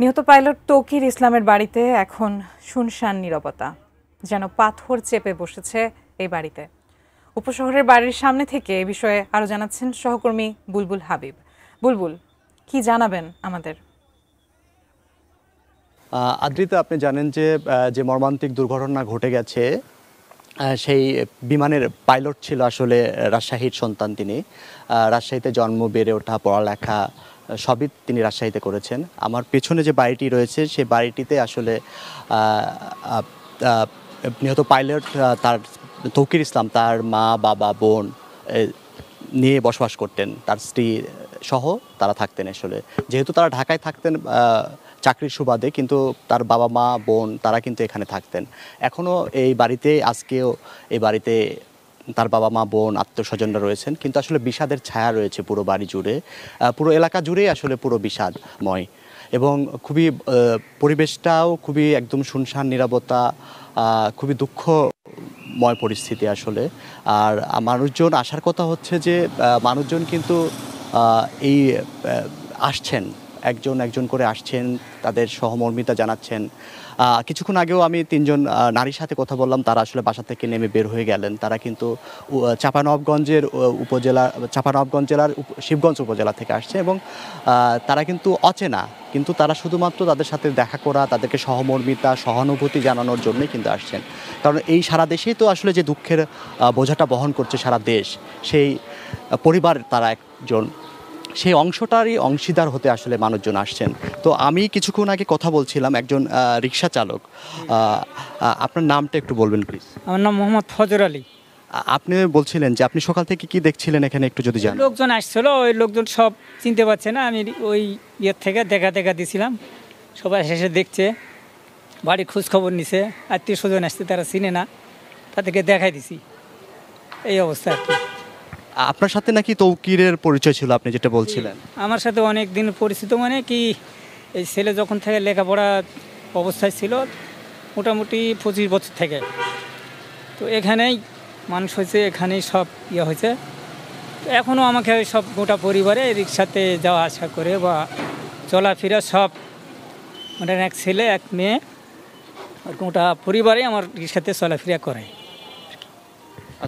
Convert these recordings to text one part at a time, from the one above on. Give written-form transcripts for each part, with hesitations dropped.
নিহত পাইলট তৌকির ইসলামের বাড়িতে এখন শুনশান নীরবতা, যেন পাথর চেপে বসেছে এই বাড়িতে। উপশহরের বাড়ির সামনে থেকে এ বিষয়ে আরো জানাচ্ছেন সহকর্মী বুলবুল হাবিব। বুলবুল, কি জানাবেন আমাদের? আদ্রিতা, আপনি জানেন যে মর্মান্তিক দুর্ঘটনা ঘটে গেছে, সেই বিমানের পাইলট ছিল আসলে রাজশাহীর সন্তান। তিনি রাজশাহীতে জন্ম, বেড়ে ওঠা, পড়ালেখা সবই তিনি রাজশাহীতে করেছেন। আমার পেছনে যে বাড়িটি রয়েছে সেই বাড়িটিতে আসলে নিহত পাইলট তার তৌকির ইসলাম তার মা, বাবা, বোন নিয়ে বসবাস করতেন। তার স্ত্রী সহ তারা থাকতেন। আসলে যেহেতু তারা ঢাকায় থাকতেন চাকরির সুবাদে, কিন্তু তার বাবা, মা, বোন তারা কিন্তু এখানে থাকতেন। এখনও এই বাড়িতে, আজকেও এই বাড়িতে তার বাবা, মা, বোন, আত্মীয়স্বজনরা রয়েছেন। কিন্তু আসলে বিষাদের ছায়া রয়েছে পুরো বাড়ি জুড়ে, পুরো এলাকা জুড়েই আসলে পুরো বিষাদময়। এবং খুবই পরিবেশটাও খুবই একদম শুনশান, নীরবতা, খুবই দুঃখময় পরিস্থিতি আসলে। আর মানুষজন আসার কথা হচ্ছে যে মানুষজন কিন্তু এই আসছেন, একজন একজন করে আসছেন, তাদের সহমর্মিতা জানাচ্ছেন। কিছুক্ষণ আগেও আমি তিনজন নারীর সাথে কথা বললাম, তারা আসলে বাসা থেকে নেমে বের হয়ে গেলেন। তারা কিন্তু চাঁপানবাবগঞ্জ জেলার শিবগঞ্জ উপজেলা থেকে আসছে এবং তারা কিন্তু অচেনা, কিন্তু তারা শুধুমাত্র তাদের সাথে দেখা করা, তাদেরকে সহমর্মিতা, সহানুভূতি জানানোর জন্যই কিন্তু আসছেন। কারণ এই সারা দেশেই তো আসলে যে দুঃখের বোঝাটা বহন করছে সারা দেশ, সেই পরিবার তারা একজন, সেই অংশটারই অংশীদার হতে আসলে মানুষজন আসছেন। তো আমি কিছুক্ষণ আগে কথা বলছিলাম একজন রিক্সা চালক। আপনার নামটা একটু বলবেন প্লিজ? আমার নাম মোহাম্মদ ফজর আলী। আপনি বলছিলেন যে আপনি সকাল থেকে কি দেখছিলেন এখানে, একটু যদি জানেন। লোকজন আসছিল, ওই লোকজন সব চিনতে পারছে না। আমি ওই ইয়ের থেকে দেখা দিছিলাম, সবাই শেষে দেখছে, বাড়ি খোঁজ খবর নিছে, আত্মীয় স্বজন আসছে, তারা চিনে না, তাদেরকে দেখাই দিছি। এই অবস্থা আর কি। আপনার সাথে নাকি তৌকিরের পরিচয় ছিল, আপনি যেটা বলছিলেন? আমার সাথে অনেক দিন পরিচিত, মানে কি এই ছেলে যখন থেকে লেখাপড়া অবস্থায় ছিল, মোটামুটি 25 বছর থেকে তো এখানেই মানুষ হয়েছে, এখানেই সব ইয়ে হয়েছে। এখনও আমাকে সব গোটা পরিবারে রিক্সাতে যাওয়া আসা করে বা চলাফেরা সব, মানে এক ছেলে এক মেয়ে, গোটা পরিবারে আমার রিক্সাতে চলাফেরা করে।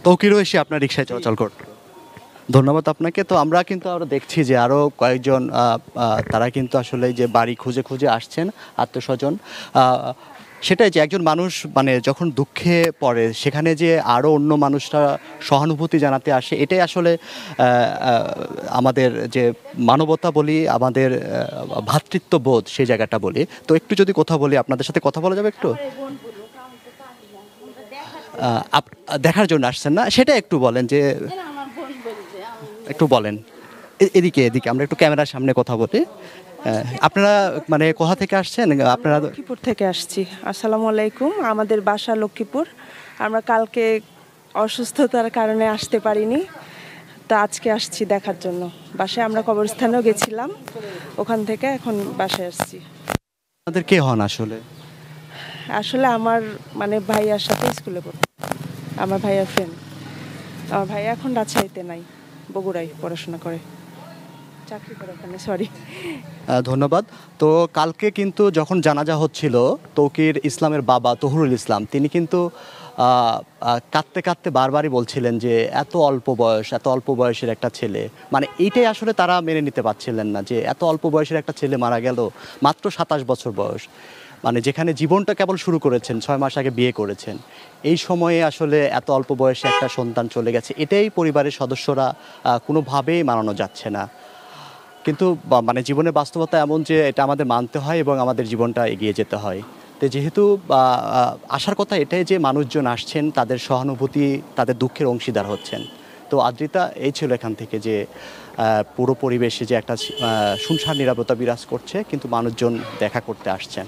তৌকিরও এসে আপনার রিক্সায় চলাচল করত? ধন্যবাদ আপনাকে। তো আমরা কিন্তু আরও দেখছি যে আরও কয়েকজন তারা কিন্তু আসলে যে বাড়ি খুঁজে খুঁজে আসছেন, আত্মীয়স্বজন। সেটাই যে একজন মানুষ মানে যখন দুঃখে পড়ে, সেখানে যে আরও অন্য মানুষরা সহানুভূতি জানাতে আসে, এটাই আসলে আমাদের যে মানবতা বলি, আমাদের ভ্রাতৃত্ববোধ, সেই জায়গাটা বলি। তো একটু যদি কথা বলি, আপনাদের সাথে কথা বলা যাবে একটু? দেখার জন্য আসছেন না, সেটা একটু বলেন যে, একটু বলেন। এদিকে আমরা একটু ক্যামেরার সামনে কথা বলি। আপনারা মানে কোথা থেকে আসছেন? আপনারা? লক্ষ্মীপুর থেকে আসছি। আসসালামু আলাইকুম। আমাদের বাসা লক্ষ্মীপুর। আমরা কালকে অসুস্থতার কারণে আসতে পারিনি, তো আজকে আসছি দেখার জন্য। বাসায় আমরা কবরস্থানেও গেছিলাম, ওখান থেকে এখন বাসায় আসছি। আপনাদের কে হন আসলে? আসলে আমার মানে ভাইয়ার সাথে স্কুলে পড়ে, আমার ভাইয়ার ফ্রেন্ড। আমার ভাইয়া এখন রাজশাহীতে নাই, বগুড়ায় পড়াশোনা করে, চাকরি করে ওখানে। সরি। ধন্যবাদ। তো কালকে কিন্তু যখন জানাজা হচ্ছিল, তৌকির ইসলামের বাবা তহুরুল ইসলাম তিনি কিন্তু কাঁদতে কাঁদতে বারবারই বলছিলেন যে এত অল্প বয়সের একটা ছেলে, মানে এইটাই আসলে তারা মেনে নিতে পারছিলেন না যে এত অল্প বয়সের একটা ছেলে মারা গেল, মাত্র 27 বছর বয়স, মানে যেখানে জীবনটা কেবল শুরু করেছেন, 6 মাস আগে বিয়ে করেছেন, এই সময়ে আসলে এত অল্প বয়সে একটা সন্তান চলে গেছে, এটাই পরিবারের সদস্যরা কোনোভাবেই মানানো যাচ্ছে না। কিন্তু মানে জীবনের বাস্তবতা এমন যে এটা আমাদের মানতে হয় এবং আমাদের জীবনটা এগিয়ে যেতে হয়। তো যেহেতু আসার কথা এটাই যে মানুষজন আসছেন, তাদের সহানুভূতি, তাদের দুঃখের অংশীদার হচ্ছেন। তো আদ্রিতা, এই ছিল এখান থেকে যে পুরো পরিবেশে যে একটা শুনশান নীরবতা বিরাজ করছে, কিন্তু মানুষজন দেখা করতে আসছেন।